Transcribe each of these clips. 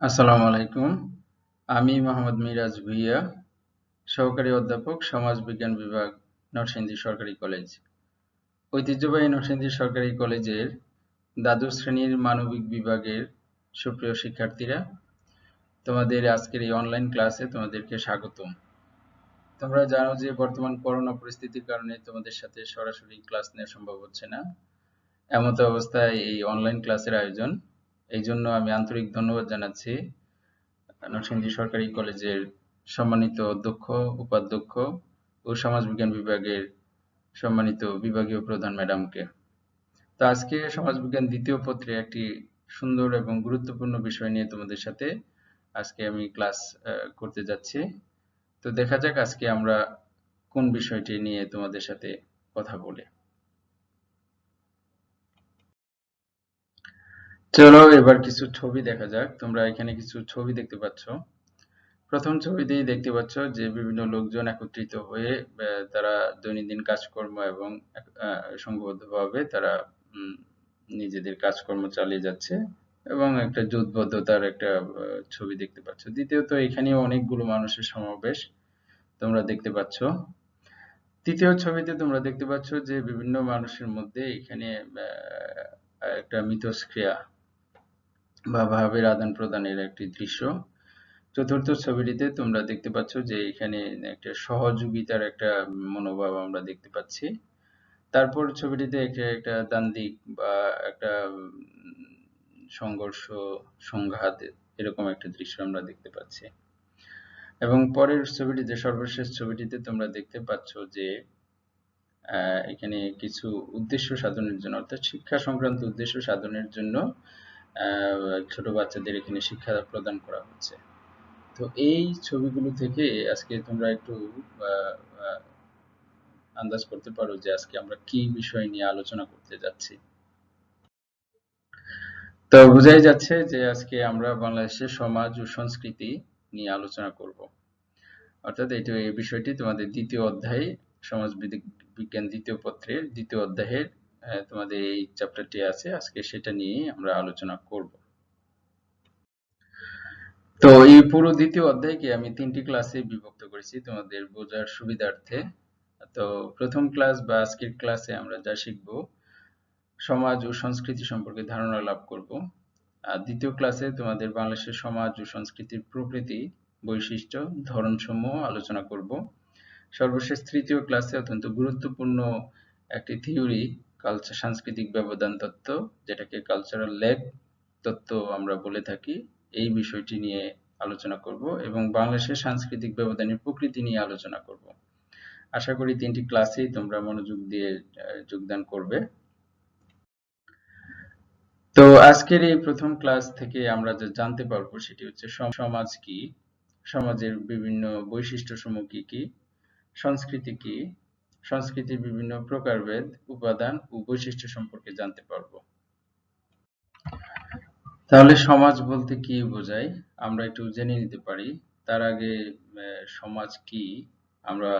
আসসালামু আলাইকুম। আমি মোহাম্মদ মিরাজ ভুঁইয়া, সহকারী অধ্যাপক, সমাজবিজ্ঞান বিভাগ, নরসিংদী সরকারি কলেজ। ঐতিহ্যবাহী নরসিংদী সরকারি কলেজের দ্বাদশ শ্রেণীর মানবিক বিভাগের সুপ্রিয় শিক্ষার্থীরা, তোমাদের আজকের এই অনলাইন ক্লাসে তোমাদেরকে স্বাগতম। তোমরা জানো যে বর্তমান করোনা পরিস্থিতির কারণে তোমাদের সাথে সরাসরি ক্লাস নেওয়া সম্ভব হচ্ছে না। এমতো অবস্থায় এই অনলাইন ক্লাসের আয়োজন। এই জন্য আমি আন্তরিক ধন্যবাদ জানাচ্ছি নরসিংদী সরকারি কলেজের সম্মানিত অধ্যক্ষ, উপাধ্যক্ষ ও সমাজবিজ্ঞান বিভাগের সম্মানিত বিভাগীয় প্রধান ম্যাডামকে। তো আজকে সমাজবিজ্ঞান দ্বিতীয় পত্রে একটি সুন্দর এবং গুরুত্বপূর্ণ বিষয় নিয়ে তোমাদের সাথে আজকে আমি ক্লাস করতে যাচ্ছি। তো দেখা যাক আজকে আমরা কোন বিষয়টি নিয়ে তোমাদের সাথে কথা বলি। চলো এবার কিছু ছবি দেখা যাক। তোমরা এখানে কিছু ছবি দেখতে পাচ্ছ। প্রথম ছবিতেই দেখতে পাচ্ছ যে বিভিন্ন লোকজন একত্রিত হয়ে তারা দৈনন্দিন কাজকর্ম এবং সংঘবদ্ধভাবে তারা নিজেদের কাজকর্ম চালিয়ে যাচ্ছে এবং একটা জোটবদ্ধতার একটা ছবি দেখতে পাচ্ছ। দ্বিতীয়ত এখানেও অনেকগুলো মানুষের সমাবেশ তোমরা দেখতে পাচ্ছ। তৃতীয় ছবিতে তোমরা দেখতে পাচ্ছ যে বিভিন্ন মানুষের মধ্যে এখানে একটা মিথস্ক্রিয়া বা ভাবের আদান প্রদানের একটি দৃশ্য। চতুর্থ ছবিটিতে তোমরা দেখতে পাচ্ছ যে এখানে একটা সহযোগিতার একটা মনোভাব আমরা দেখতে পাচ্ছি। তারপর ছবিটিতে একটা দ্বান্দ্বিক বা একটা সংঘর্ষ, সংঘাত এরকম একটা দৃশ্য আমরা দেখতে পাচ্ছি। এবং পরের ছবিটিতে, সর্বশেষ ছবিটিতে তোমরা দেখতে পাচ্ছ যে এখানে কিছু উদ্দেশ্য সাধনের জন্য, অর্থাৎ শিক্ষা সংক্রান্ত উদ্দেশ্য সাধনের জন্য ছোট বাচ্চাদের এখানে শিক্ষা প্রদান করা হচ্ছে। তো এই ছবিগুলো থেকে আজকে তোমরা একটু আন্দাজ করতে পারো যে আজকে আমরা কি বিষয় নিয়ে আলোচনা করতে যাচ্ছি। তো বোঝাই যাচ্ছে যে আজকে আমরা বাংলাদেশের সমাজ ও সংস্কৃতি নিয়ে আলোচনা করব। অর্থাৎ এই বিষয়টি তোমাদের দ্বিতীয় অধ্যায়ে, সমাজ বিজ্ঞান দ্বিতীয় পত্রের দ্বিতীয় অধ্যায়ের তোমাদের এই চ্যাপ্টারটি আছে, আজকে সেটা নিয়ে আমরা আলোচনা করব। তো এই পুরো দ্বিতীয় অধ্যায়কে আমি 3টি ক্লাসে বিভক্ত করেছি তোমাদের বোঝার সুবিধার্থে। তো প্রথম ক্লাস বা আজকের ক্লাসে আমরা যা শিখব, সমাজ ও সংস্কৃতি সম্পর্কে ধারণা লাভ করব। আর দ্বিতীয় ক্লাসে তোমাদের বাংলাদেশের সমাজ ও সংস্কৃতির প্রকৃতি, বৈশিষ্ট্য, ধরনসমূহ আলোচনা করব। সর্বশেষ তৃতীয় ক্লাসে অত্যন্ত গুরুত্বপূর্ণ একটি থিওরি, কালচার সাংস্কৃতিক ব্যবধান তত্ত্ব, যেটাকে কালচারাল ল্যাগ তত্ত্ব আমরা বলে থাকি, এই বিষয়টি নিয়ে আলোচনা করব এবং বাংলাদেশের সাংস্কৃতিক ব্যবধানের প্রকৃতি নিয়ে আলোচনা করব। আশা করি 3টি ক্লাসেই তোমরা মনোযোগ দিয়ে যোগদান করবে। তো আজকের এই প্রথম ক্লাস থেকে আমরা যা জানতে পারবো সেটি হচ্ছে সমাজ কি, সমাজের বিভিন্ন বৈশিষ্ট্যসমূহ কি কি, সংস্কৃতি কি, সংস্কৃতির বিভিন্ন প্রকারভেদ, উপাদান ও বৈশিষ্ট্য সম্পর্কে জানতে পারবো। তাহলে সমাজ বলতে কি বোঝায় আমরা একটু জেনে নিতে পারি। তার আগে সমাজ কি আমরা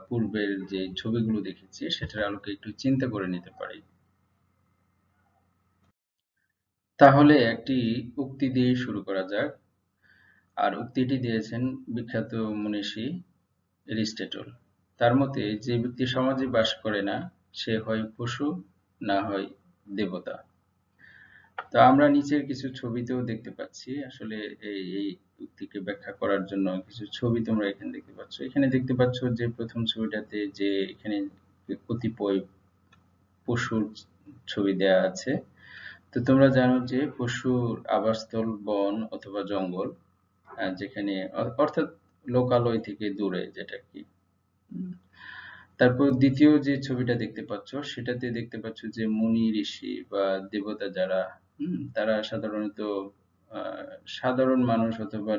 পূর্বের যে ছবিগুলো দেখেছি সেটার আলোকে একটু চিন্তা করে নিতে পারি। তাহলে একটি উক্তি দিয়ে শুরু করা যাক। আর উক্তিটি দিয়েছেন বিখ্যাত মনীষী এরিস্টটল। তার মতে যে ব্যক্তি সমাজে বাস করে না সে হয় পশু, না হয় দেবতা। তো আমরা নিচের কিছু ছবিতেও দেখতে পাচ্ছি আসলে এই উক্তিকে ব্যাখ্যা করার জন্য কিছু ছবি তোমরা এখানে দেখতে পাচ্ছ। এখানে দেখতে পাচ্ছ যে প্রথম ছবিটাতে যে এখানে কতিপয় পশুর ছবি দেয়া আছে। তো তোমরা জানো যে পশুর আবাসস্থল বন অথবা জঙ্গল, যেখানে অর্থাৎ লোকালয় থেকে দূরে, যেটা কি। তারপর দ্বিতীয় যে ছবিটা দেখতে পাচ্ছ সেটাতে দেখতে পাচ্ছ যে মুনি ঋষি বা দেবতা যারা, তারা সাধারণত সাধারণ মানুষ অথবা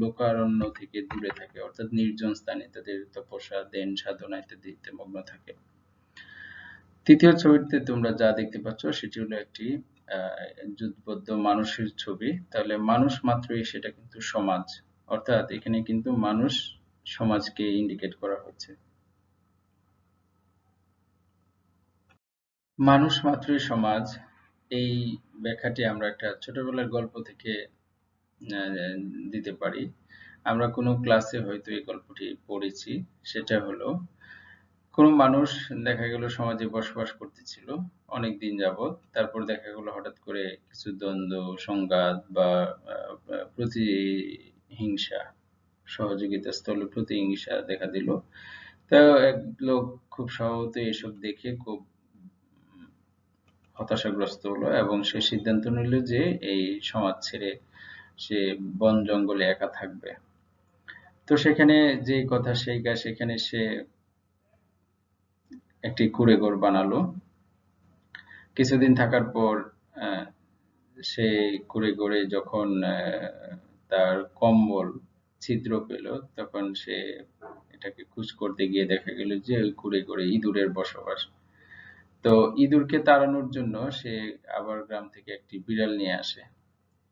লোকারণ্য থেকে দূরে থাকে, অর্থাৎ নির্জন স্থানে তাদের তপস্যা, ধ্যান, সাধনা ইত্যাদিতে মগ্ন থাকে। তৃতীয় ছবিতে তোমরা যা দেখতে পাচ্ছ সেটি হলো একটি জোটবদ্ধ মানুষের ছবি। তাহলে মানুষ মাত্রই সেটা কিন্তু সমাজ, অর্থাৎ এখানে কিন্তু মানুষ সমাজকে ইন্ডিকেট করা হচ্ছে। মানুষ মাত্রই সমাজ, এই ব্যাখ্যাটি আমরা একটা ছোটবেলার গল্প থেকে দিতে পারি। আমরা কোনো ক্লাসে হয়তো এই গল্পটি পড়েছি। সেটা হলো, কোনো মানুষ দেখা গেল সমাজে বসবাস করতেছিল অনেকদিন যাবৎ। তারপর দেখা গেল হঠাৎ করে কিছু দ্বন্দ্ব, সংঘাত বা প্রতিহিংসা, সহযোগিতা স্থলে প্রতিহিংসা দেখা দিল। তো এক লোক খুব স্বভাবতই এসব দেখে খুব হতাশাগ্রস্ত হলো এবং সে সিদ্ধান্ত নিল যে এই সমাজ ছেড়ে সে বন জঙ্গলে একা থাকবে। তো সেখানে যেই কথা সেই কাজ, সেখানে সে একটি কুঁড়েঘর বানালো। কিছুদিন থাকার পর আহ, সে কুঁড়েঘরে যখন তার কম্বল ছিদ্র পেল, তখন সে এটাকে খোঁজ করতে গিয়ে দেখা গেল যে ওই কুঁড়েঘরে ইঁদুরের বসবাস। তো ইঁদুরকে তাড়ানোর জন্য সে আবার গ্রাম থেকে একটি বিড়াল নিয়ে আসে।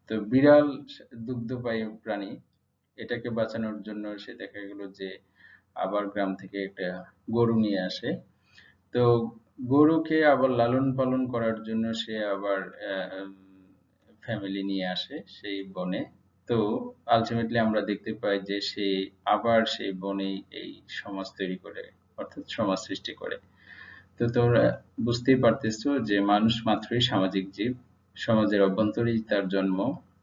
তো বিড়াল দুগ্ধপায়ী প্রাণী, এটাকে বাঁচানোর জন্য সে দেখা গেল যে আবার গ্রাম থেকে একটা গরু নিয়ে আসে। তো গরুকে আবার লালন পালন করার জন্য সে আবার ফ্যামিলি নিয়ে আসে সেই বনে। তো আলটিমেটলি আমরা দেখতে পাই যে সে আবার সেই বনেই এই সমাজ তৈরি করে, অর্থাৎ সমাজ সৃষ্টি করে। তো তোমরা বুঝতেই পারতেছো যে মানুষ মাত্রই সামাজিক জীব। সমাজের অভ্যন্তরেই তার জন্ম।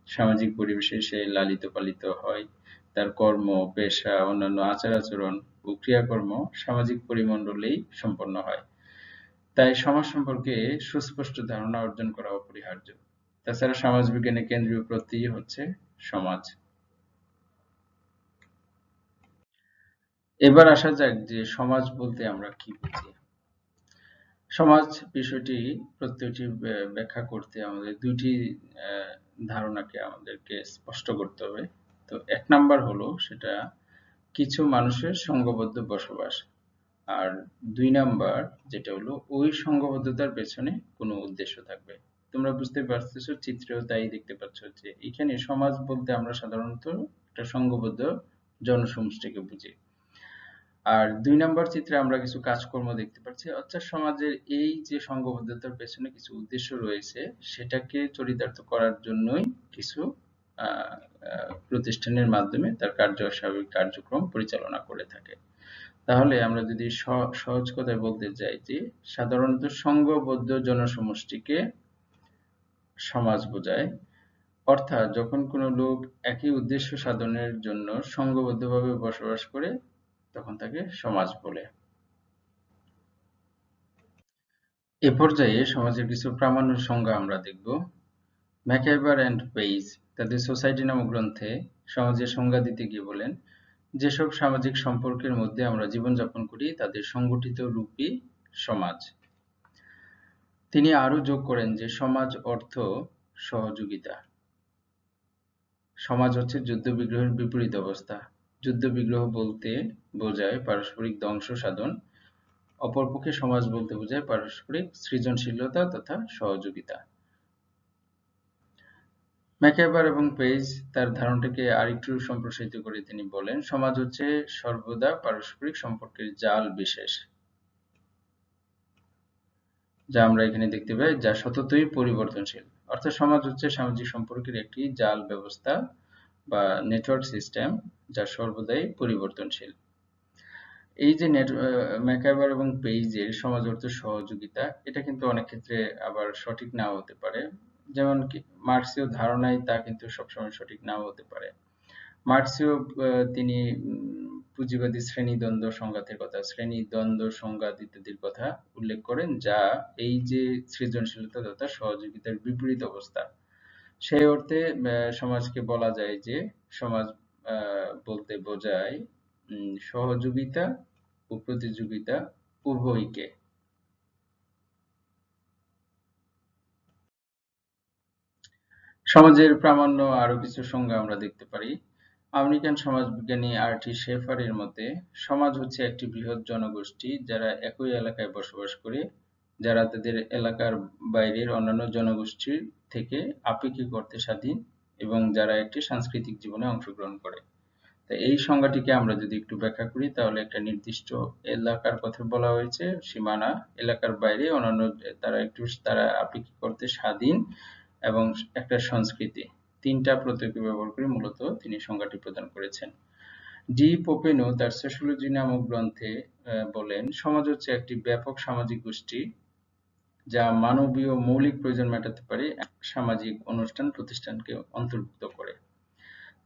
সামাজিক পরিবেশে সে লালিত পালিত হয়। তার কর্ম, পেশা, অন্যান্য আচার আচরণ ও ক্রিয়াকর্ম সামাজিক পরিমণ্ডলেই সম্পন্ন হয়। তাই সমাজ সম্পর্কে সুস্পষ্ট ধারণা অর্জন করা অপরিহার্য। তাছাড়া সমাজবিজ্ঞানের কেন্দ্রীয় প্রত্যয় হচ্ছে সমাজ। এবার আসা যাক যে সমাজ বলতে আমরা কি বুঝি। সমাজ বিষয়টি প্রত্যয়টি ব্যাখ্যা করতে আমাদের দুইটি ধারণাকে আমাদেরকে স্পষ্ট করতে হবে। তো এক নাম্বার হলো সেটা কিছু মানুষের সংঘবদ্ধ বসবাস। আর দুই নাম্বার যেটা হলো ওই সংঘবদ্ধতার পেছনে কোনো উদ্দেশ্য থাকবে। তোমরা বুঝতে পারতেছো, চিত্রেও তাই দেখতে পাচ্ছ যে এখানে সমাজ বলতে আমরা সাধারণত একটা সংঘবদ্ধ জনসমষ্টিকে বুঝি। আর দুই নাম্বার চিত্রে আমরা কিছু কাজকর্ম দেখতে পাচ্ছি, অর্থাৎ সমাজের এই যে সংঘবদ্ধতার পেছনে কিছু উদ্দেশ্য রয়েছে সেটাকে চরিতার্থ করার জন্যই কিছু প্রতিষ্ঠানের মাধ্যমে তার স্বাভাবিক কার্যক্রম পরিচালনা করে থাকে। তাহলে আমরা যদি সহজ কথায় বলতে চাই যে সাধারণত সংঘবদ্ধ জনসমষ্টিকে সমাজ বোঝায়। অর্থাৎ যখন কোনো লোক একই উদ্দেশ্য সাধনের জন্য সংঘবদ্ধভাবে বসবাস করে তখন তাকে সমাজ বলে। এ পর্যায়ে সমাজের কিছু প্রামাণ্য সংজ্ঞা আমরা দেখব। ম্যাকইভার অ্যান্ড পেইজ তাদের সোসাইটি নামক গ্রন্থে সমাজের সংজ্ঞা দিতে গিয়ে বলেন, যেসব সামাজিক সম্পর্কের মধ্যে আমরা জীবনযাপন করি তাদের সংগঠিত রূপই সমাজ। তিনি আরো যোগ করেন যে সমাজ অর্থ সহযোগিতা। সমাজ হচ্ছে যুদ্ধ-বিগ্রহের বিপরীত অবস্থা। যুদ্ধ-বিগ্রহ বলতে বোঝায় পারস্পরিক ধ্বংস সাধন, অপরপক্ষে সমাজ বলতে বোঝায় পারস্পরিক সৃজনশীলতা তথা সহযোগিতা। ম্যাকইভার এবং পেইজ তার ধারণাটিকে আরেকটু সম্প্রসারিত করে তিনি বলেন, সমাজ হচ্ছে সর্বদা পারস্পরিক সম্পর্কের জাল বিশেষ, যা আমরা এখানে দেখতে পাই, যা সততই পরিবর্তনশীল। অর্থাৎ সমাজ হচ্ছে সামাজিক সম্পর্কের একটি জাল ব্যবস্থা বা নেটওয়ার্ক সিস্টেম, যা সর্বদাই পরিবর্তনশীল। এই যে ম্যাকইভার এবং পেইজের সমাজ অর্থ সহযোগিতা, এটা কিন্তু অনেক ক্ষেত্রে আবার সঠিক নাও হতে পারে। যেমন মার্ক্সীয় ধারণায় তা কিন্তু সবসময় সঠিক নাও হতে পারে। মার্ক্সীয় তিনি পুঁজিবাদী শ্রেণীদ্বন্দ্ব সংঘাতের কথা, শ্রেণীদ্বন্দ্ব সংঘাত ইত্যাদির কথা উল্লেখ করেন, যা এই যে সৃজনশীলতা তথা সহযোগিতার বিপরীত অবস্থা। সেই অর্থে সমাজকে বলা যায় যে সমাজ বলতে বোঝায় সহযোগিতা ও প্রতিযোগিতা উভয়কে। সমাজের প্রামাণ্য আরো কিছু সংজ্ঞা আমরা দেখতে পারি। আমেরিকান সমাজবিজ্ঞানী আর.টি. শেফার এর মতে, সমাজ হচ্ছে একটি বৃহৎ জনগোষ্ঠী যারা একই এলাকায় বসবাস করে, যারা তাদের এলাকার বাইরের অন্যান্য জনগোষ্ঠীর থেকে আপেক্ষিক অর্থে স্বাধীন এবং যারা একটি সাংস্কৃতিক জীবনে অংশগ্রহণ করে। তো এই সংজ্ঞাটিকে আমরা যদি একটু ব্যাখ্যা করি তাহলে একটা নির্দিষ্ট এলাকার কথা বলা হয়েছে, সীমানা, এলাকার বাইরে অন্যান্য তারা আপেক্ষিক অর্থে স্বাধীন এবং একটা সংস্কৃতি। তিনটা প্রতীক ব্যবহার করে মূলত তিনি সংজ্ঞাটি প্রদান করেছেন। ডি পোপেনো তার সোশিওলজি নামক গ্রন্থে বলেন, সমাজ হচ্ছে একটি ব্যাপক সামাজিক গোষ্ঠী যা মানবীয় মৌলিক প্রয়োজন মেটাতে পারে, সামাজিক অনুষ্ঠান প্রতিষ্ঠানকে অন্তর্ভুক্ত করে।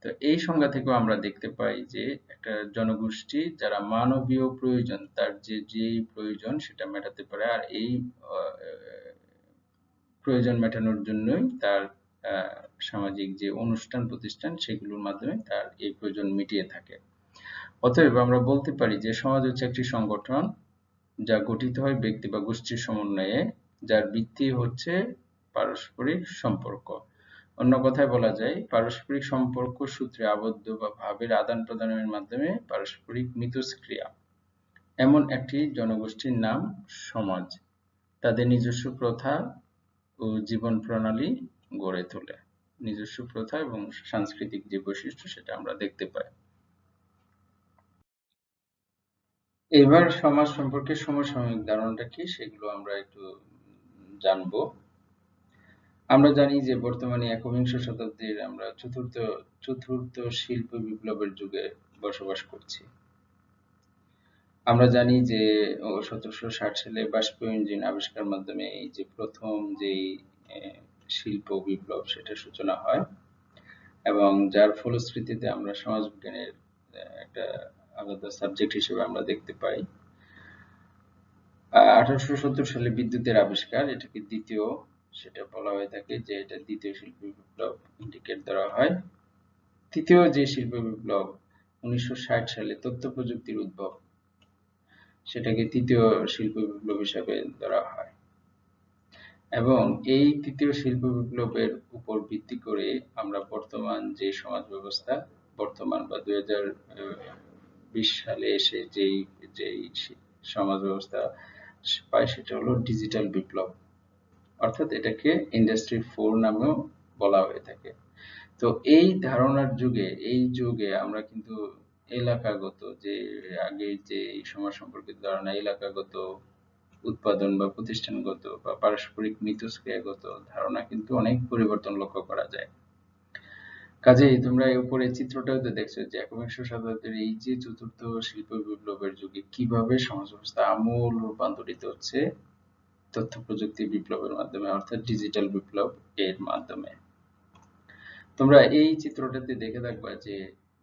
তো এই সংজ্ঞা থেকেও আমরা দেখতে পাই যে একটা জনগোষ্ঠী যারা মানবীয় প্রয়োজন, তার যেই প্রয়োজন সেটা মেটাতে পারে, আর এই প্রয়োজন মেটানোর জন্যই তার সামাজিক যে অনুষ্ঠান প্রতিষ্ঠান সেগুলোর মাধ্যমে তার এই প্রয়োজন মিটিয়ে থাকে। অতএব আমরা বলতে পারি যে সমাজ হচ্ছে একটি সংগঠন যা গঠিত হয় ব্যক্তি বা গোষ্ঠীর সমন্বয়ে, যার ভিত্তি হচ্ছে পারস্পরিক সম্পর্ক। অন্য কথায় বলা যায়, পারস্পরিক সম্পর্ক সূত্রে আবদ্ধ বা ভাবের আদান প্রদানের মাধ্যমে পারস্পরিক মিথস্ক্রিয়া এমন একটি জনগোষ্ঠীর নাম সমাজ। তাদের নিজস্ব প্রথা ও জীবন প্রণালী গড়ে তোলে। নিজস্ব প্রথা এবং সাংস্কৃতিক যে বৈশিষ্ট্য সেটা আমরা দেখতে পাই। এবার সমাজ সম্পর্কে সমসাময়িক ধারণাটা কি সেগুলো আমরা একটু জানবো। আমরা জানি যে বর্তমানে একবিংশ শতাব্দীর আমরা চতুর্থ শিল্প বিপ্লবের যুগে বসবাস করছি। আমরা জানি যে 1760 সালে বাষ্পীয় ইঞ্জিন আবিষ্কার মাধ্যমে এই যে প্রথম যেই শিল্প বিপ্লব সেটার সূচনা হয়, এবং যার ফলশ্রুতিতে আমরা সমাজবিজ্ঞানের একটা আলাদা সাবজেক্ট হিসেবে আমরা দেখতে পাই। 1870 সালে বিদ্যুতের আবিষ্কার, এটাকে দ্বিতীয়, সেটা বলা হয়ে থাকে যে এটা দ্বিতীয় শিল্প বিপ্লব ইন্ডিকেট করা হয়। তৃতীয় যে শিল্প বিপ্লব 1960 সালে তথ্য প্রযুক্তির উদ্ভব, সেটাকে তৃতীয় শিল্প বিপ্লব হিসাবে ধরা হয়। এবং এই তৃতীয় শিল্প বিপ্লবের উপর ভিত্তি করে আমরা বর্তমান যে সমাজ ব্যবস্থা, বর্তমান বা 2020 সালে এসে যেই সমাজ ব্যবস্থা পাই সেটা হলো ডিজিটাল বিপ্লব, অর্থাৎ এটাকে ইন্ডাস্ট্রি 4 নামেও বলা হয়ে থাকে। তো এই ধারণার যুগে আমরা কিন্তু এলাকাগত যে আগে যে সমাজ সম্পর্কিত ধারণা, এলাকাগত উৎপাদন বা প্রতিষ্ঠানগত বা পারস্পরিক মিথস্ক্রিয়াগত ধারণা কিন্তু অনেক পরিবর্তন লক্ষ্য করা যায়। কাজেই তোমরা এই উপরে চিত্রটাও তো দেখছো যে একবিংশ শতাব্দীর এই যে চতুর্থ শিল্প বিপ্লবের যুগে কিভাবে সমাজ ব্যবস্থা আমূল রূপান্তরিত হচ্ছে তথ্য প্রযুক্তি বিপ্লবের মাধ্যমে, অর্থাৎ ডিজিটাল বিপ্লব এর মাধ্যমে। তোমরা এই চিত্রটাতে দেখে থাকবা যে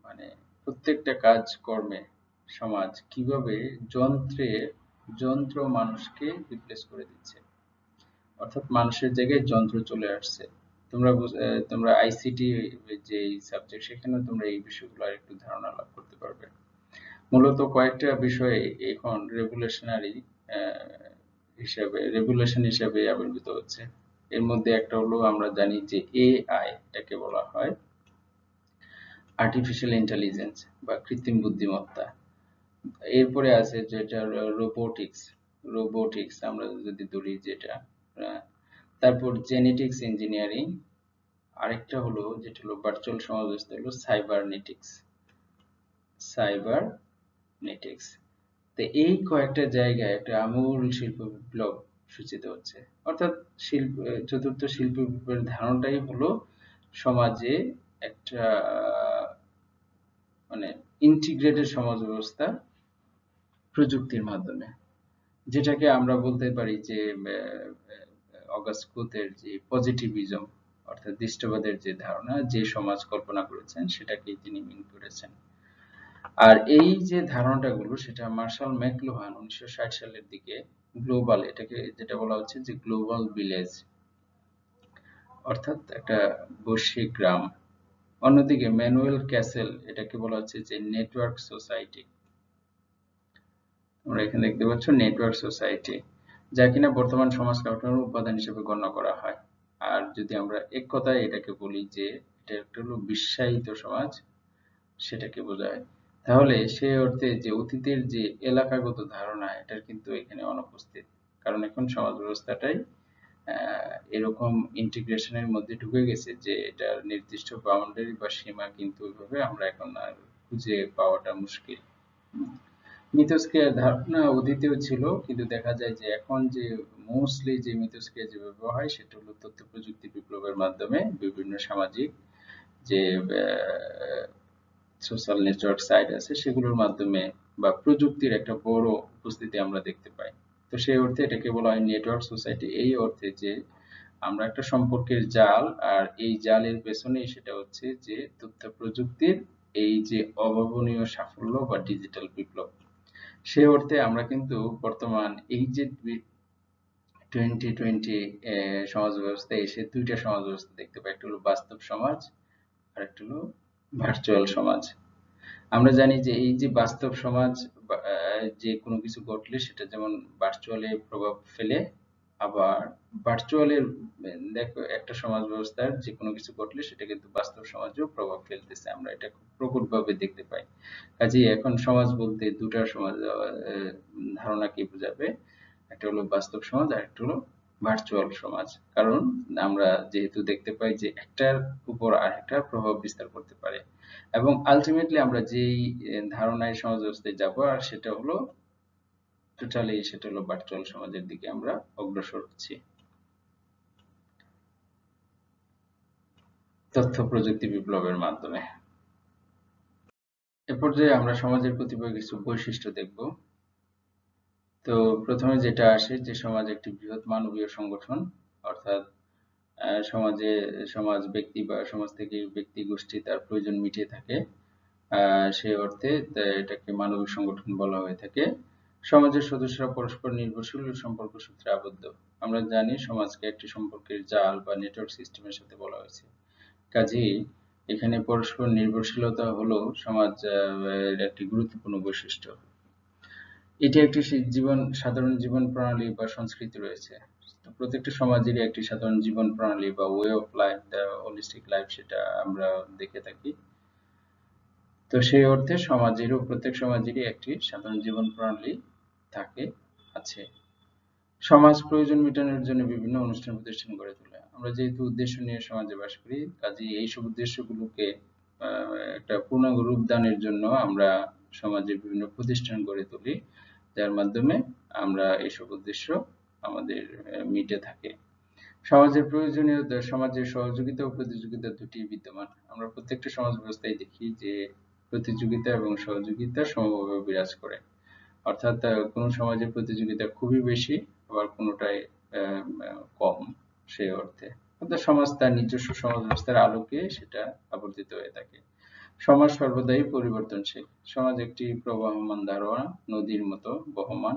মানে প্রত্যেকটা কাজ কর্মে সমাজ কিভাবে যন্ত্র মানুষকে রিপ্লেস করে দিচ্ছে, অর্থাৎ মানুষের জায়গায় যন্ত্র চলে আসছে। তোমরা আইসিটি যে সাবজেক্ট, সেখানে তোমরা এই বিষয়গুলো আরেকটু ধারণা লাভ করতে পারবে। মূলত কয়েকটা বিষয়ে এখন রেগুলেশন হিসেবে আবির্ভূত হচ্ছে। এর মধ্যে একটা হলো, আমরা জানি যে এআই, এটাকে বলা হয় আর্টিফিশিয়াল ইন্টেলিজেন্স বা কৃত্রিম বুদ্ধিমত্তা। এরপরে আছে যেটা রোবোটিক্স আমরা যদি ধরি যেটা, তারপর জেনেটিক্স ইঞ্জিনিয়ারিং, আরেকটা হলো যেটা হলো ভার্চুয়াল সমাজ ব্যবস্থা, হলো সাইবারনেটিক্স। তো এই কয়েকটা জায়গায় একটা আমূল শিল্প বিপ্লব সূচিত হচ্ছে, অর্থাৎ চতুর্থ শিল্প বিপ্লবের ধারণাটাই হলো সমাজে একটা মানে ইন্টিগ্রেটেড সমাজ ব্যবস্থা প্রযুক্তির মাধ্যমে, যেটাকে আমরা বলতে পারি যে অগাস্ট কুথের যে পজিটিভিজম, অর্থাৎ দৃষ্টবাদের যে ধারণা, যে সমাজ কল্পনা করেছেন সেটাকেই তিনি মিন করেছেন। আর এই যে ধারণাগুলো সেটা মার্শাল ম্যাকলুহান 1960 সালের দিকে গ্লোবাল, এটাকে যেটা বলা হচ্ছে যে গ্লোবাল ভিলেজ, অর্থাৎ একটা বৈশ্বিক গ্রাম। অন্যদিকে ম্যানুয়েল ক্যাসেল, এটাকে বলা হচ্ছে যে নেটওয়ার্ক সোসাইটি। আমরা এখানে দেখতে পাচ্ছ নেটওয়ার্ক সোসাইটি, যা কিনা বর্তমান সমাজ কাঠামোর উপাদান হিসেবে গণ্য করা হয়। আর যদি আমরা এক কথায় এটাকে বলি যে এটা একটা হলো বিশ্বায়িত সমাজ, সেটাকে বোঝায়। তাহলে সে অর্থে যে অতীতের যে এলাকাগত ধারণা, এটার কিন্তু এখানে অনুপস্থিত, কারণ এখন সমাজ ব্যবস্থাটাই এরকম ইন্টিগ্রেশনের মধ্যে ঢুকে গেছে যে এটার নির্দিষ্ট বাউন্ডারি বা সীমা কিন্তু ওইভাবে আমরা এখন আর খুঁজে পাওয়াটা মুশকিল। মিথস্ক্রিয়ার ধারণা অতীতেও ছিল, কিন্তু দেখা যায় যে এখন যে মোস্টলি যে মিথস্ক্রিয়া যে ব্যবহার হয় সেটা হলো তথ্য প্রযুক্তি বিপ্লবের মাধ্যমে বিভিন্ন সামাজিক যে সোশ্যাল নেটওয়ার্ক সাইট আছে সেগুলোর মাধ্যমে বা প্রযুক্তির একটা বড় উপস্থিতি আমরা দেখতে পাই। তো সেই অর্থে এটাকে বলা হয় নেটওয়ার্ক সোসাইটি, এই অর্থে যে আমরা একটা সম্পর্কের জাল, আর এই জালের পেছনেই সেটা হচ্ছে যে তথ্য প্রযুক্তির এই যে অভাবনীয় সাফল্য বা ডিজিটাল বিপ্লব। সে অর্থে আমরা কিন্তু বর্তমান এই যে 2020 সমাজ ব্যবস্থায় এসে দুইটা সমাজ ব্যবস্থা দেখতে পাই, একটা হলো বাস্তব সমাজ আর একটা হলো ভার্চুয়াল সমাজ। আমরা জানি যে এই যে বাস্তব সমাজ যে কোনো কিছু ঘটলে সেটা যেমন ভার্চুয়ালে প্রভাব ফেলে, আবার ভার্চুয়ালের দেখো একটা সমাজ ব্যবস্থার যে কোনো কিছু ঘটলে সেটা কিন্তু বাস্তব সমাজেও প্রভাব ফেলতেছে, আমরা এটা খুব প্রকটভাবে দেখতে পাই। কাজেই এখন সমাজ বলতে দুটা সমাজ ধারণা কি বোঝাবে, একটা হলো বাস্তব সমাজ আর একটা হলো ভার্চুয়াল সমাজ। কারণ আমরা যেহেতু দেখতে পাই যে একটার উপর আরেকটা প্রভাব বিস্তার করতে পারে, এবং আলটিমেটলি আমরা যেই ধারণায় সমাজ ব্যবস্থায় যাবো আর সেটা হলো ভার্চুয়াল সমাজের দিকে আমরা অগ্রসর হচ্ছি তথ্য প্রযুক্তি বিপ্লবের মাধ্যমে। এ পর্যায়ে আমরা সমাজের কতিপয় কিছু বৈশিষ্ট্য দেখব। তো প্রথমে যেটা আসে যে সমাজ একটি বৃহৎ মানবীয় সংগঠন, অর্থাৎ সমাজ ব্যক্তি বা সমাজ থেকে ব্যক্তি গোষ্ঠী তার প্রয়োজন মিটিয়ে থাকে। সেই অর্থে এটাকে মানবিক সংগঠন বলা হয়ে থাকে। সমাজের সদস্যরা পরস্পর নির্ভরশীল ও সম্পর্ক সূত্রে আবদ্ধ। আমরা জানি সমাজকে একটি সম্পর্কের জাল বা নেটওয়ার্ক সিস্টেমের সাথে বলা হয়েছে। কাজেই এখানে পরস্পর নির্ভরশীলতা হলো সমাজ এর একটি গুরুত্বপূর্ণ বৈশিষ্ট্য। এটি একটি সাধারণ জীবন প্রণালী বা সংস্কৃতি রয়েছে। তো প্রত্যেকটা সমাজেরই একটি সাধারণ জীবন প্রণালী বা way of life, the holistic life, সেটা আমরা দেখে থাকি। তো সেই অর্থে প্রত্যেক সমাজেরই একটি সাধারণ জীবন প্রণালী আছে। সমাজ প্রয়োজন মেটানোর জন্য বিভিন্ন অনুষ্ঠান প্রতিষ্ঠান গড়ে তোলে। আমরা যেহেতু উদ্দেশ্য নিয়ে সমাজে বাস করি, কাজেই এইসব উদ্দেশ্যগুলোকে একটা পূর্ণাঙ্গ রূপ দানের জন্য আমরা সমাজে বিভিন্ন প্রতিষ্ঠান গড়ে তুলি, যার মাধ্যমে আমরা এইসব উদ্দেশ্য আমাদের মিটে থাকে। সমাজের সহযোগিতা ও প্রতিযোগিতা দুটি বিদ্যমান। আমরা প্রত্যেকটা সমাজ ব্যবস্থায় দেখি যে প্রতিযোগিতা এবং সহযোগিতা সমভাবে বিরাজ করে। অর্থাৎ কোনো সমাজে প্রতিযোগিতা খুবই বেশি, আবার কোনোটায় কম। সেই অর্থে অর্থাৎ সমাজ তার নিজস্ব সমাজ ব্যবস্থার আলোকে সেটা আবর্তিত হয়ে থাকে। সমাজ সর্বদাই পরিবর্তনশীল। সমাজ একটি প্রবহমান ধারণা, নদীর মতো বহমান।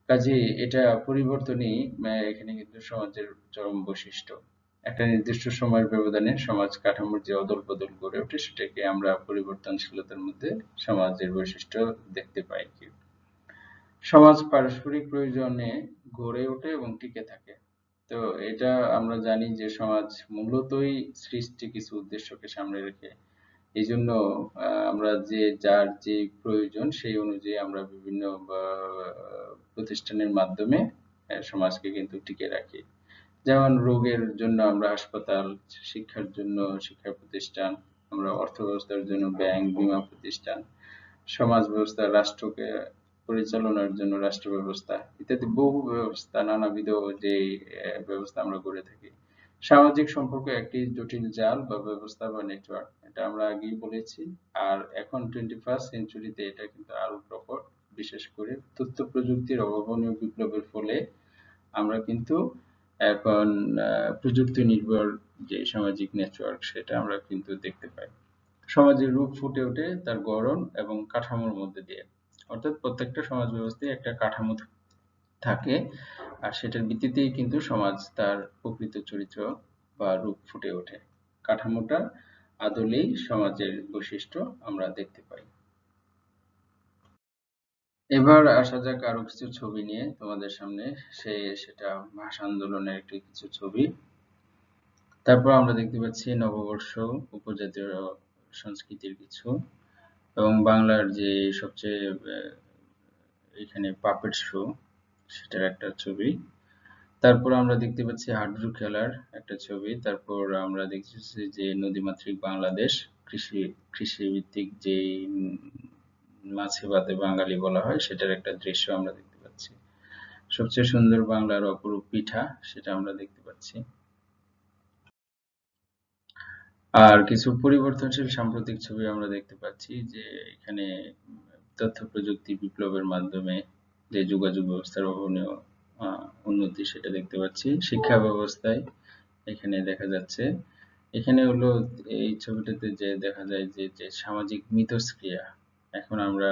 কাজেই এটা পরিবর্তনই এখানে কিন্তু সমাজের চরম বৈশিষ্ট্য। একটা নির্দিষ্ট সময়ের ব্যবধানে সমাজ কাঠামোর যে অদল বদল গড়ে ওঠে সেটাকে আমরা পরিবর্তনশীলতার মধ্যে সমাজের বৈশিষ্ট্য দেখতে পাই। সমাজ পারস্পরিক প্রয়োজনে গড়ে ওঠে এবং টিকে থাকে। তো এটা আমরা জানি যে সমাজ মূলতই সৃষ্টি কিছু উদ্দেশ্যকে সামনে রেখে। এই জন্য আমরা যার যে প্রয়োজন সেই অনুযায়ী আমরা বিভিন্ন প্রতিষ্ঠানের মাধ্যমে সমাজকে কিন্তু টিকে রাখি। যেমন রোগের জন্য আমরা হাসপাতাল, শিক্ষার জন্য শিক্ষা প্রতিষ্ঠান, আমরা অর্থ ব্যবস্থার জন্য ব্যাংক, বীমা প্রতিষ্ঠান, সমাজ ব্যবস্থা, রাষ্ট্রকে পরিচালনার জন্য রাষ্ট্র ব্যবস্থা ইত্যাদি বহু ব্যবস্থা, নানাবিধ যে ব্যবস্থা আমরা গড়ে থাকি। সামাজিক সম্পর্ক একটি জটিল জাল বা ব্যবস্থা বা নেটওয়ার্ক, এটা আমরা আগেই বলেছি। আর এখন 21st সেঞ্চুরিতে এটা কিন্তু আরো প্রকট। বিশেষ করে তথ্য প্রযুক্তির অভাবনীয় বিপ্লবের ফলে আমরা কিন্তু এখন প্রযুক্তি নির্ভর যে সামাজিক নেটওয়ার্ক সেটা আমরা কিন্তু দেখতে পাই। সমাজের রূপ ফুটে ওঠে তার গড়ন এবং কাঠামোর মধ্যে দিয়ে। অর্থাৎ প্রত্যেকটা সমাজ ব্যবস্থায় একটা কাঠামো থাকে, আর সেটার ভিত্তিতেই কিন্তু সমাজ তার প্রকৃত চরিত্র বা রূপ ফুটে ওঠে। কাঠামোটা আদলেই সমাজের বৈশিষ্ট্য আমরা দেখতে পাই। এবার আসা যাক আরো কিছু ছবি নিয়ে তোমাদের সামনে। সেটা ভাষা আন্দোলনের একটি কিছু ছবি। তারপর আমরা দেখতে পাচ্ছি নববর্ষ, উপজাতীয় সংস্কৃতির কিছু, এবং বাংলার যে সবচেয়ে এখানে পাপেট শো সেটার একটা ছবি। তারপর আমরা দেখতে পাচ্ছি হাডুডু খেলার একটা ছবি। তারপর আমরা দেখতেছি যে নদীমাতৃক বাংলাদেশ, কৃষি ভিত্তিক যে মাছে ভাতে বাঙালি বলা হয় সেটার একটা দৃশ্য আমরা দেখতে পাচ্ছি। সবচেয়ে সুন্দর বাংলার অপরূপ পিঠা, সেটা আমরা দেখতে পাচ্ছি। আর কিছু পরিবর্তনশীল সাম্প্রতিক ছবি আমরা দেখতে পাচ্ছি যে এখানে তথ্য প্রযুক্তি বিপ্লবের মাধ্যমে যে যোগাযোগ ব্যবস্থার অভাবনীয় উন্নতি সেটা দেখতে পাচ্ছি। শিক্ষা ব্যবস্থায় এখানে দেখা যাচ্ছে, এখানে হলো এই ছবিটাতে যে দেখা যায় যে সামাজিক মিথস্ক্রিয়া, এখন আমরা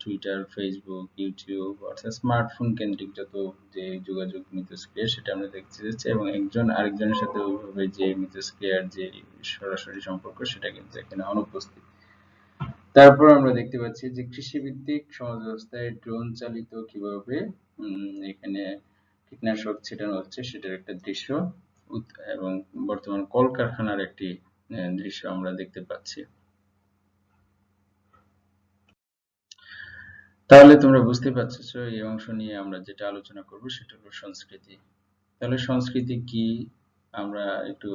টুইটার, ফেসবুক, ইউটিউব অর্থাৎ স্মার্টফোন কেন্দ্রিক যত যে যোগাযোগ মিথস্ক্রিয়া সেটা আমরা দেখতে যাচ্ছি, এবং একজন আরেকজনের সাথে ওইভাবে যে মিথস্ক্রিয়ার যে সরাসরি সম্পর্ক সেটা কিন্তু এখানে অনুপস্থিত। তারপর আমরা দেখতে পাচ্ছি যে কৃষিভিত্তিক সমাজ ব্যবস্থায় ড্রোন চালিত কিভাবে এখানে কীটনাশক ছিটানো হচ্ছে সেটার একটা দৃশ্য, এবং বর্তমান কলকারখানার একটি দৃশ্য আমরা দেখতে পাচ্ছি। তাহলে তোমরা বুঝতে পারছো এই অংশ নিয়ে আমরা যেটা আলোচনা করব সেটা হলো সংস্কৃতি। তাহলে সংস্কৃতি কি, আমরা একটু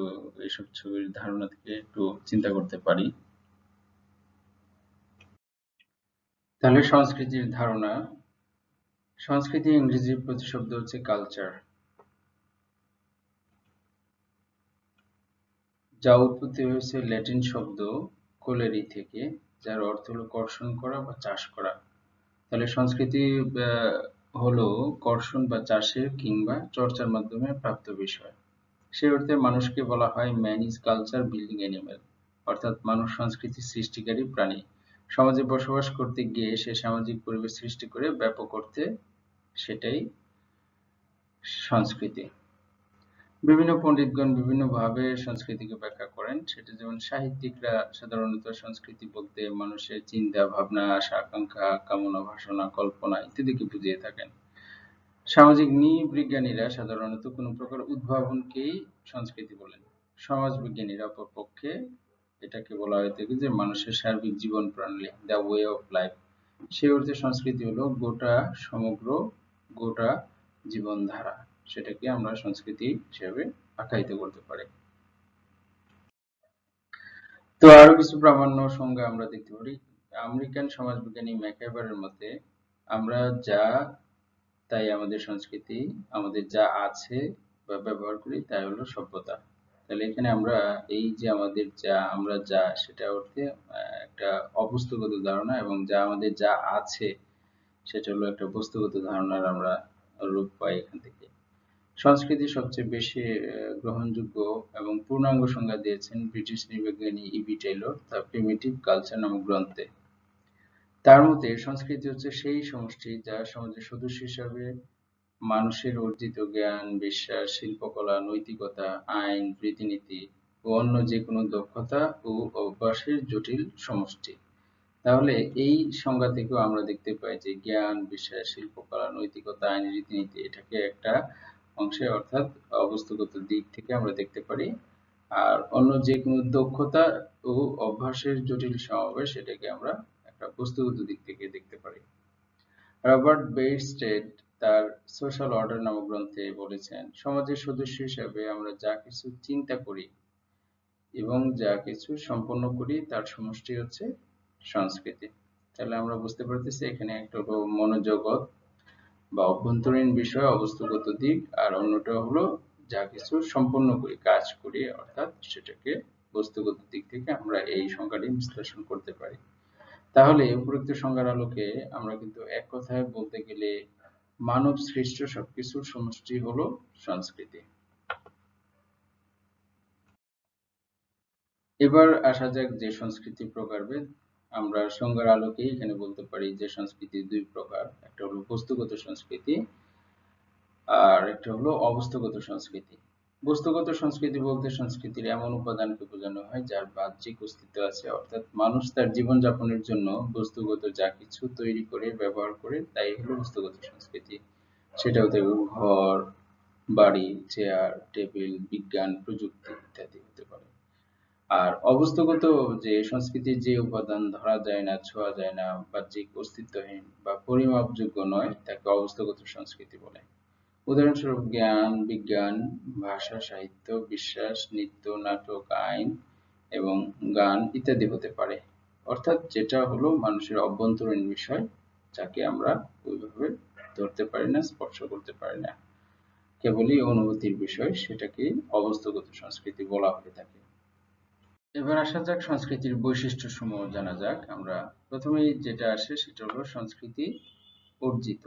এইসব ছবির ধারণা থেকে একটু চিন্তা করতে পারি। তাহলে সংস্কৃতির ধারণা, সংস্কৃতি ইংরেজি প্রতিশব্দ হচ্ছে কালচার, যা উৎপত্তি হয়েছে ল্যাটিন শব্দ কোলেরি থেকে, যার অর্থ হলো কর্ষণ করা বা চাষ করা। তাহলে সংস্কৃতি হলো কর্ষণ বা চাষের কিংবা চর্চার মাধ্যমে প্রাপ্ত বিষয়। সে অর্থে মানুষকে বলা হয় man is culture building animal, অর্থাৎ মানুষ সংস্কৃতি সৃষ্টিকারী প্রাণী। সমাজে বসবাস করতে গিয়ে সে সামাজিক পরিবেশ সৃষ্টি করে ব্যাপক অর্থে, সেটাই সংস্কৃতি। বিভিন্ন পণ্ডিতগণ বিভিন্নভাবে সংস্কৃতিকে ব্যাখ্যা করেন, সেটা যেমন সাহিত্যিকরা সাধারণত সংস্কৃতি বলতে মানুষের চিন্তা, ভাবনা, আশা, আকাঙ্ক্ষা, কামনা, বাসনা, কল্পনা ইত্যাদিকে বুঝিয়ে থাকেন। সামাজিক নৃবিজ্ঞানীরা সাধারণত কোনো প্রকার উদ্ভাবনকেই সংস্কৃতি বলেন। সমাজবিজ্ঞানীরা অপরপক্ষে এটাকে বলা হয়ে থাকে যে মানুষের সার্বিক জীবন প্রণালী, দ্য ওয়ে অফ লাইফ। সে অর্থে সংস্কৃতি হলো সমগ্র গোটা জীবনধারা, সেটাকে আমরা সংস্কৃতি হিসেবে আখ্যায়িত করতে পারি। তো আরো কিছু প্রামাণ্য সংজ্ঞা আমরা দেখতে পারি। আমেরিকান সমাজবিজ্ঞানী ম্যাকএভারের মতে, আমরা যা তাই আমাদের সংস্কৃতি, আমাদের যা আছে বা ব্যবহার করি তাই হলো সভ্যতা। তাহলে এখানে আমরা এই যে আমাদের যা, আমরা যা, সেটা অর্থে একটা অবস্তুগত ধারণা, এবং যা আমাদের যা আছে সেটা হলো একটা বস্তুগত ধারণার আমরা রূপ পাই এখান থেকে। সংস্কৃতি সবচেয়ে বেশি গ্রহণযোগ্য এবং পূর্ণাঙ্গ সংজ্ঞা দিয়েছেন ব্রিটিশ নৃবিজ্ঞানী ইবি টেইলর তার প্রিমিটিভ কালচার নামক গ্রন্থে। তার মতে সংস্কৃতি হচ্ছে সেই সমষ্টি যা সমাজের সদস্য হিসাবে মানুষের অর্জিত জ্ঞান, বিশ্বাস, শিল্পকলা, নৈতিকতা, আইন, রীতিনীতি ও অন্য যেকোনো দক্ষতা ও অভ্যাসের জটিল সমষ্টি। তাহলে এই সংজ্ঞা থেকেও আমরা দেখতে পাই যে জ্ঞান, বিশ্বাস, শিল্পকলা, নৈতিকতা, আইন, রীতিনীতি এটাকে একটা অংশে অর্থাৎ অবস্তুগত দিক থেকে আমরা দেখতে পারি। আর অন্য যে কোনো দক্ষতা ও অভ্যাসের জটিল সমাবেশ এটাকে আমরা একটা বস্তুগত দিক থেকে দেখতে পারি। রবার্ট বেইরস্টেড তার সোশ্যাল অর্ডার নামক গ্রন্থে বলেছেন, সমাজের সদস্য হিসেবে আমরা যা কিছু চিন্তা করি এবং যা কিছু সম্পন্ন করি তার সমষ্টি হচ্ছে সংস্কৃতি। তাহলে আমরা বুঝতে পারতেছি এখানে একটা হলো মনোজগৎ বা অভ্যন্তরীণ বিষয়, অবস্তুগত দিক, আর অন্যটা হলো যা কিছু সম্পন্ন করি, কাজ করি, অর্থাৎ সেটাকে বস্তুগত দিক থেকে আমরা এই সংজ্ঞাটি বিশ্লেষণ করতে পারি। তাহলে উপরোক্ত সংজ্ঞার আলোকে আমরা কিন্তু এক কথায় বলতে গেলে মানব সৃষ্ট সবকিছুর সমষ্টি হলো সংস্কৃতি। এবার আসা যাক যে সংস্কৃতি প্রকারভেদ। আমরা সংজ্ঞার আলোকে এখানে বলতে পারি যে সংস্কৃতি দুই প্রকার, একটা হলো বস্তুগত সংস্কৃতি আর একটা হলো অবস্তুগত সংস্কৃতি। বস্তুগত সংস্কৃতি বলতে সংস্কৃতির এমন উপাদানকে বোঝানো হয় যার বাহ্যিক অস্তিত্ব আছে, অর্থাৎ মানুষ তার জীবনযাপনের জন্য বস্তুগত যা কিছু তৈরি করে ব্যবহার করে তাই হলো বস্তুগত সংস্কৃতি। সেটা হতে পারে ঘর, বাড়ি, চেয়ার, টেবিল, বিজ্ঞান, প্রযুক্তি ইত্যাদি হতে পারে। আর অবস্তুগত যে সংস্কৃতির যে উপাদান ধরা যায় না, ছোঁয়া যায় না, বাহ্যিক অস্তিত্বহীন বা পরিমাপযোগ্য নয় তাকে অবস্তুগত সংস্কৃতি বলে। উদাহরণস্বরূপ জ্ঞান, বিজ্ঞান, ভাষা, সাহিত্য, বিশ্বাস, নৃত্য, নাটক, আইন এবং গান ইত্যাদি হতে পারে। অর্থাৎ যেটা হলো মানুষের অভ্যন্তরীণ বিষয়, যাকে আমরা ওইভাবে ধরতে পারি না, স্পর্শ করতে পারি না, কেবলই অনুভূতির বিষয়, সেটাকে অবস্তুগত সংস্কৃতি বলা হয়ে থাকে। এবার আসা যাক সংস্কৃতির বৈশিষ্ট্যসমূহ জানা যাক। আমরা প্রথমেই যেটা আসে সেটা হলো সংস্কৃতি অর্জিত,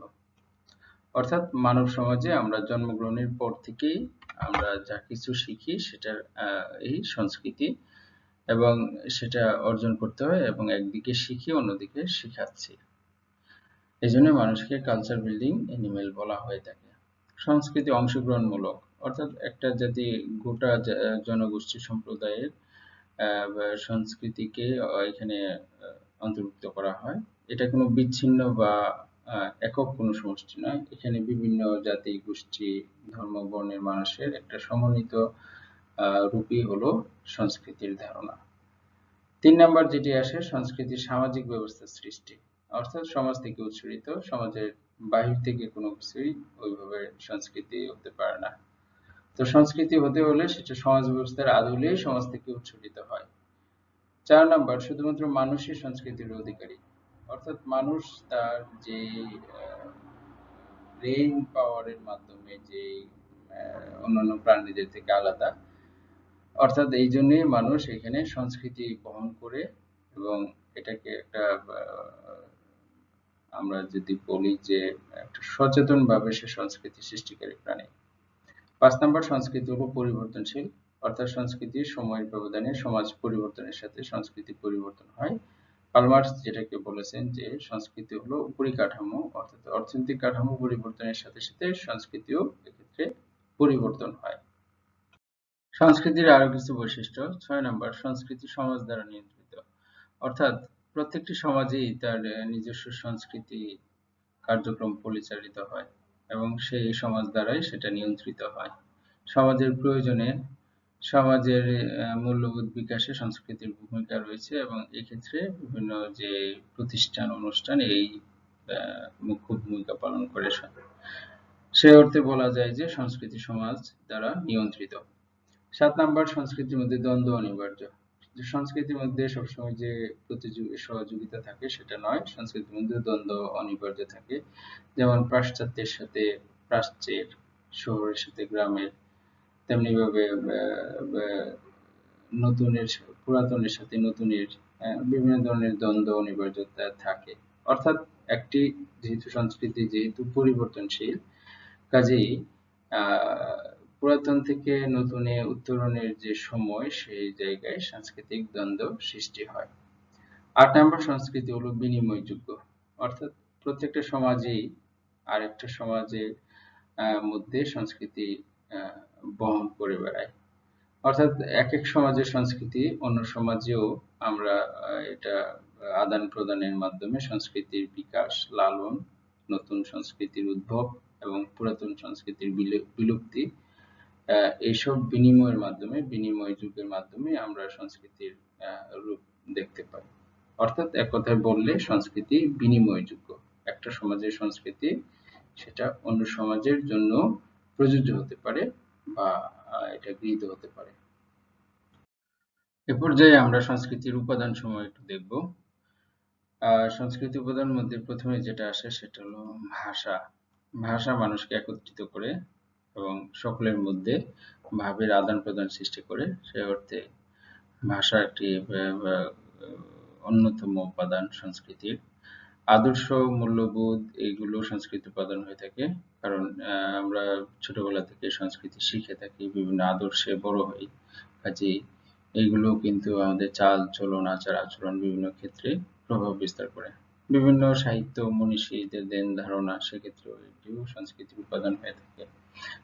অর্থাৎ মানব সমাজে আমরা জন্মগ্রহণের পর থেকেই আমরা যা কিছু শিখি সেটার এই সংস্কৃতি, এবং সেটা অর্জন করতে হয় এবং একদিকে শিখি অন্যদিকে শিখাচ্ছি। এই জন্য মানুষকে কালচার বিল্ডিং এনিমেল বলা হয়ে থাকে। সংস্কৃতি অংশগ্রহণমূলক, অর্থাৎ একটা জাতি গোটা জনগোষ্ঠী সম্প্রদায়ের সংস্কৃতিকে এখানে অন্তর্ভুক্ত করা হয়। এটা কোনো বিচ্ছিন্ন বা একক কোনো সমষ্টি নয়। এখানে বিভিন্ন জাতি, গোষ্ঠী, ধর্ম, বর্ণের মানুষের একটা সমন্বিত রূপই হলো সংস্কৃতির ধারণা। ৩ নাম্বার যেটি আসে, সংস্কৃতি সামাজিক ব্যবস্থার সৃষ্টি, অর্থাৎ সমাজ থেকে উৎসরিত, সমাজের বাহির থেকে কোনো কিছুই ওইভাবে সংস্কৃতি হতে পারে না। তো সংস্কৃতি হতে হলে সেটা সমাজ ব্যবস্থার আদলেই সমাজ থেকে উৎসরিত হয়। ৪ নাম্বার, শুধুমাত্র মানুষই সংস্কৃতির অধিকারী, অর্থাৎ মানুষ তার যে ব্রেইন পাওয়ারের মাধ্যমে যে অন্যান্য প্রাণীদের থেকে আলাদা, অর্থাৎ এই জন্যই মানুষ এখানে সংস্কৃতি বহন করে, এবং এটাকে একটা আমরা যদি বলি যে একটা সচেতন ভাবে সে সংস্কৃতি সৃষ্টিকারী প্রাণী। ৫ নাম্বার, সংস্কৃতি হলো পরিবর্তনশীল, অর্থাৎ সংস্কৃতি সময়ের ব্যবধানে সমাজ পরিবর্তনের সাথে সংস্কৃতি পরিবর্তন হয়। কার্ল মার্কস যেটাকে বলেছেন যে সংস্কৃতি হলো উপরিকাঠামো, অর্থাৎ অর্থনৈতিক কাঠামো পরিবর্তনের সাথে সাথে সংস্কৃতিও এক্ষেত্রে পরিবর্তন হয়। সংস্কৃতির আরো কিছু বৈশিষ্ট্য। ৬ নাম্বার, সংস্কৃতি সমাজ দ্বারা নিয়ন্ত্রিত, অর্থাৎ প্রত্যেকটি সমাজেই তার নিজস্ব সংস্কৃতি কার্যক্রম পরিচালিত হয় এবং সেই সমাজ দ্বারাই সেটা নিয়ন্ত্রিত হয়। সমাজের প্রয়োজনে সমাজের মূল্যবোধ বিকাশে সংস্কৃতির ভূমিকা রয়েছে, এবং এক্ষেত্রে বিভিন্ন যে প্রতিষ্ঠান, অনুষ্ঠান এই মুখ্য ভূমিকা পালন করে। সে অর্থে বলা যায় যে সংস্কৃতি সমাজ দ্বারা নিয়ন্ত্রিত। ৭ নাম্বার, সংস্কৃতির মধ্যে দ্বন্দ্ব অনিবার্য। যে সংস্কৃতির মধ্যে সবসময় যে সহযোগিতা থাকে সেটা নয়, সংস্কৃতির মধ্যে দ্বন্দ্ব অনিবার্য থাকে। যেমন পাশ্চাত্যের সাথে প্রাচ্যের, শহরের সাথে গ্রামের, তেমনি ভাবে নতুনের পুরাতনের সাথে নতুনের বিভিন্ন ধরনের দ্বন্দ্ব অনিবার্যতা থাকে। অর্থাৎ একটি যেহেতু সংস্কৃতি যেহেতু পরিবর্তনশীল, কাজেই পুরাতন থেকে নতুনে উত্তরণের যে সময়, সেই জায়গায় সাংস্কৃতিক দ্বন্দ্ব সৃষ্টি হয়। ৮ নম্বর, সংস্কৃতি হলো বিনিময়যোগ্য, অর্থাৎ প্রত্যেকটা সমাজেই আরেকটা সমাজের মধ্যে সংস্কৃতি বহন করে বেড়ায়, অর্থাৎ এক এক সমাজের সংস্কৃতি অন্য সমাজেও আমরা এটা আদান প্রদানের মাধ্যমে সংস্কৃতির বিকাশ, লালন, নতুন সংস্কৃতির উদ্ভব এবং পুরাতন সংস্কৃতির বিলুপ্তি, এইসব বিনিময়ের মাধ্যমে, বিনিময় যুগের মাধ্যমে আমরা সংস্কৃতির রূপ দেখতে পাই। অর্থাৎ এক কথায় বললে সংস্কৃতি বিনিময়যোগ্য। একটা সমাজের সংস্কৃতি সেটা অন্য সমাজের জন্য প্রযোজ্য হতে পারে বা এটা গৃহীত হতে পারে। এ পর্যায়ে আমরা সংস্কৃতির উপাদান সমূহ একটু দেখব। সংস্কৃতি উপাদানের মধ্যে প্রথমে যেটা আসে সেটা হলো ভাষা। ভাষা মানুষকে একত্রিত করে এবং সকলের মধ্যে ভাবের আদান প্রদান সৃষ্টি করে। সে অর্থে ভাষা একটি অন্যতম উপাদান সংস্কৃতির। আদর্শ, মূল্যবোধ এগুলো সংস্কৃতির উপাদান হয়ে থাকে, কারণ আমরা ছোটবেলা থেকে সংস্কৃতি শিখে থাকি, বিভিন্ন আদর্শে বড় হই, কাজেই এইগুলো কিন্তু আমাদের চাল চলন, আচার আচরণ বিভিন্ন ক্ষেত্রে প্রভাব বিস্তার করে। বিভিন্ন সাহিত্য, মনীষীদের দেন ধারণা, সেক্ষেত্রেও এটিও সংস্কৃতির উপাদান হয়ে থাকে,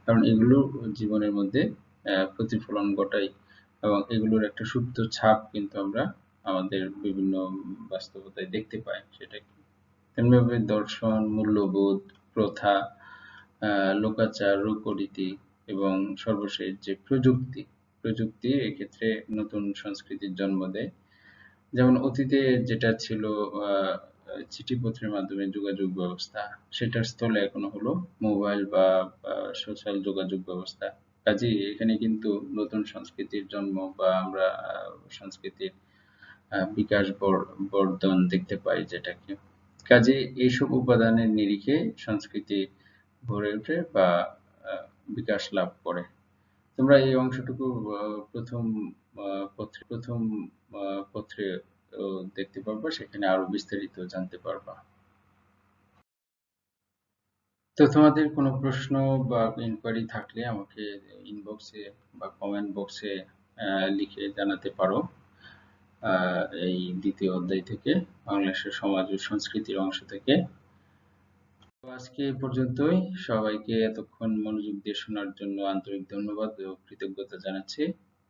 কারণ এগুলো জীবনের মধ্যে প্রতিফলন ঘটায় এবং এগুলোর একটা সুপ্ত ছাপ কিন্তু আমরা আমাদের বিভিন্ন বাস্তবতায় দেখতে পাই। সেটা কি? তেমনিভাবে দর্শন, মূল্যবোধ, প্রথা, লোকাচার, রূপরীতি এবং সর্বশেষ যে প্রযুক্তি, প্রযুক্তি এক্ষেত্রে নতুন সংস্কৃতির জন্ম দেয়। যেমন অতীতে যেটা ছিল চিঠিপত্রের মাধ্যমে যোগাযোগ ব্যবস্থা, সেটার স্থলে এখন হলো মোবাইল বা সোশ্যাল যোগাযোগ ব্যবস্থা। কাজেই এখানে কিন্তু নতুন সংস্কৃতির জন্ম বা আমরা সংস্কৃতির বিকাশ বর্ধন দেখতে পাই যেটাকে। কাজেই এইসব উপাদানের নিরিখে সংস্কৃতি গড়ে ওঠে বা বিকাশ লাভ করে। তোমরা এই অংশটুকু প্রথম পত্রে দেখতে পারবা, সেখানে আরো বিস্তারিত জানতে পারবা। তো তোমাদের কোনো প্রশ্ন বা ইনকোয়ারি থাকলে আমাকে ইনবক্সে বা কমেন্ট বক্সে লিখে জানাতে পারো। এই দ্বিতীয় অধ্যায় থেকে, বাংলাদেশের সমাজ ও সংস্কৃতির অংশ থেকে। তো আজকে এই পর্যন্তই। সবাইকে এতক্ষণ মনোযোগ দিয়ে শোনার জন্য আন্তরিক ধন্যবাদ ও কৃতজ্ঞতা জানাচ্ছি।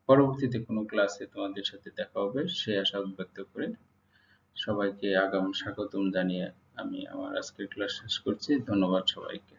পরবর্তীতে কোনো ক্লাসে তোমাদের সাথে দেখা হবে সে আশা ব্যক্ত করে সবাইকে আগাম স্বাগতম জানিয়ে আমি আমার আজকের ক্লাস শেষ করছি। ধন্যবাদ সবাইকে।